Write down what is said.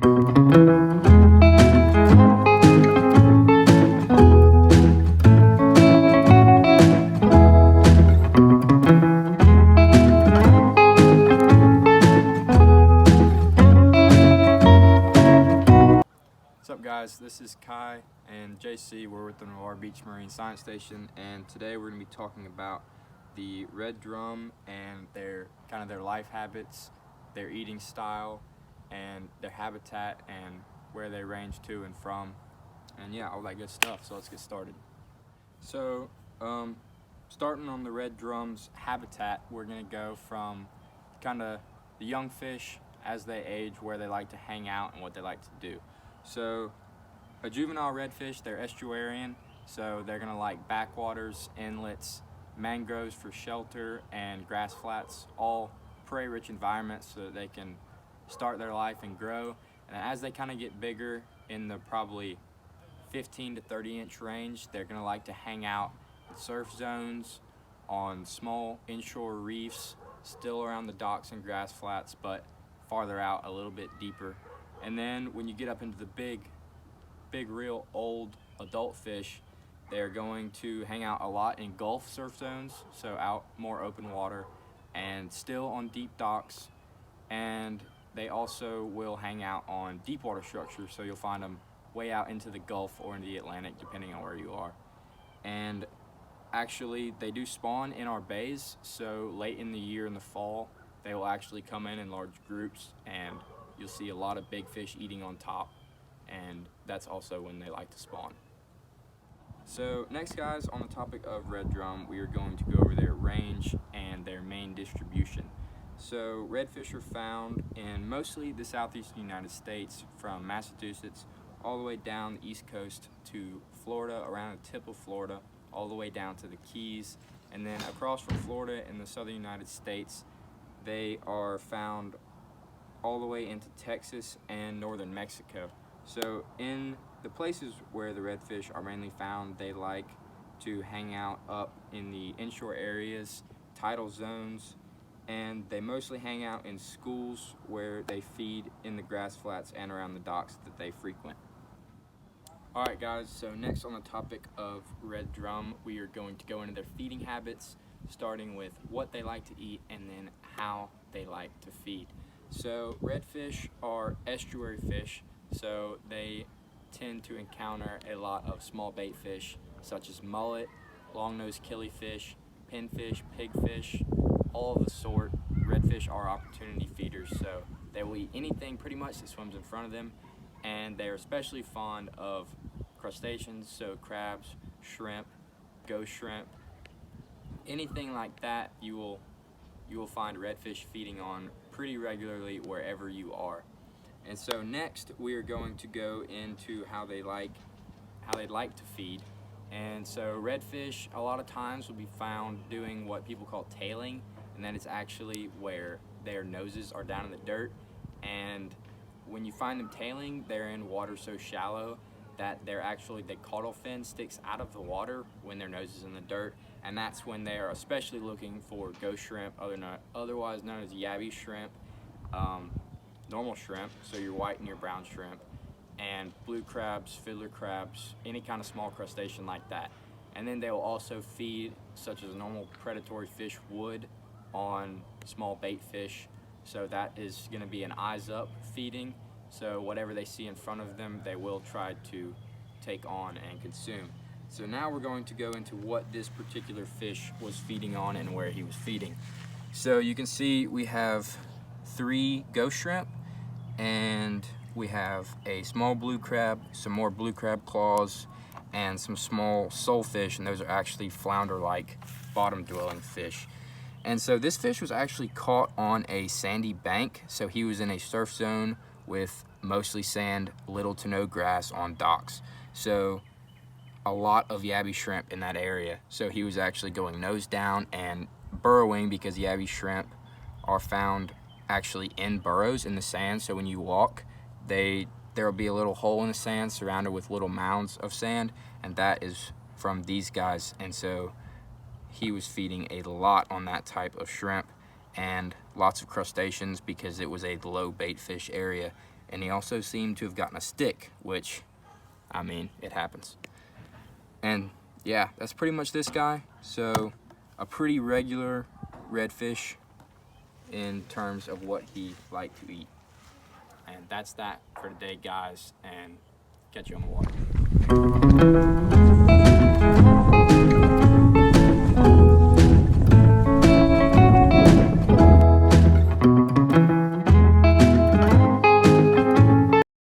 What's up, guys? This is Kye and Jc. We're with the Navarre Beach Marine Science Station, and today we're going to be talking about the red drum and their life habits, their eating style, and their habitat, and where they range to and from, and yeah, all that good stuff. So let's get started. So starting on the red drum's habitat, we're going to go from kind of the young fish as they age, where they like to hang out and what they like to do. So a juvenile redfish, they're estuarian, so they're gonna like backwaters, inlets, mangroves for shelter, and grass flats, all prey-rich environments so that they can start their life and grow. And as they kind of get bigger, in the probably 15 to 30 inch range, they're gonna like to hang out in surf zones, on small inshore reefs, still around the docks and grass flats, but farther out a little bit deeper. And then when you get up into the big real old adult fish, they're going to hang out a lot in Gulf surf zones, so out more open water and still on deep docks. And they also will hang out on deep water structures, so you'll find them way out into the Gulf or in the Atlantic, depending on where you are. And actually, they do spawn in our bays, so late in the year, in the fall, they will actually come in large groups, and you'll see a lot of big fish eating on top, and that's also when they like to spawn. So next, guys, on the topic of red drum, we are going to go over their range and their main distribution. So redfish are found in mostly the southeastern United States, from Massachusetts all the way down the east coast to Florida, around the tip of Florida, all the way down to the Keys, and then across from Florida in the southern United States, they are found all the way into Texas and northern Mexico. So in the places where the redfish are mainly found, they like to hang out up in the inshore areas, tidal zones, and they mostly hang out in schools where they feed in the grass flats and around the docks that they frequent. Alright, guys, so next on the topic of red drum, we are going to go into their feeding habits, starting with what they like to eat and then how they like to feed. So redfish are estuary fish, so they tend to encounter a lot of small bait fish such as mullet, long-nosed killifish, pinfish, pigfish, all of the sort. Redfish are opportunity feeders, so they will eat anything pretty much that swims in front of them, and they are especially fond of crustaceans, so crabs, shrimp, ghost shrimp, anything like that you will find redfish feeding on pretty regularly wherever you are. And so next we are going to go into how they like to feed. And so redfish a lot of times will be found doing what people call tailing, and that is actually where their noses are down in the dirt. And when you find them tailing, they're in water so shallow that the caudal fin sticks out of the water when their nose is in the dirt, and that's when they are especially looking for ghost shrimp, otherwise known as yabby shrimp, normal shrimp, so your white and your brown shrimp, and blue crabs, fiddler crabs, any kind of small crustacean like that. And then they will also feed, such as a normal predatory fish would, on small bait fish. So that is going to be an eyes up feeding. So whatever they see in front of them, they will try to take on and consume. So now we're going to go into what this particular fish was feeding on and where he was feeding. So you can see we have 3 ghost shrimp, and we have a small blue crab, some more blue crab claws, and some small soulfish, and those are actually flounder-like bottom-dwelling fish. And so this fish was actually caught on a sandy bank, so he was in a surf zone with mostly sand, little to no grass on docks. So a lot of yabby shrimp in that area. So he was actually going nose down and burrowing, because yabby shrimp are found actually in burrows in the sand. So when you walk, there will be a little hole in the sand surrounded with little mounds of sand, and that is from these guys. And so he was feeding a lot on that type of shrimp and lots of crustaceans, because it was a low bait fish area. and he also seemed to have gotten a stick, which, I mean, it happens. And yeah, that's pretty much this guy. So a pretty regular redfish in terms of what he liked to eat. And that's that for today, guys, and catch you on the water.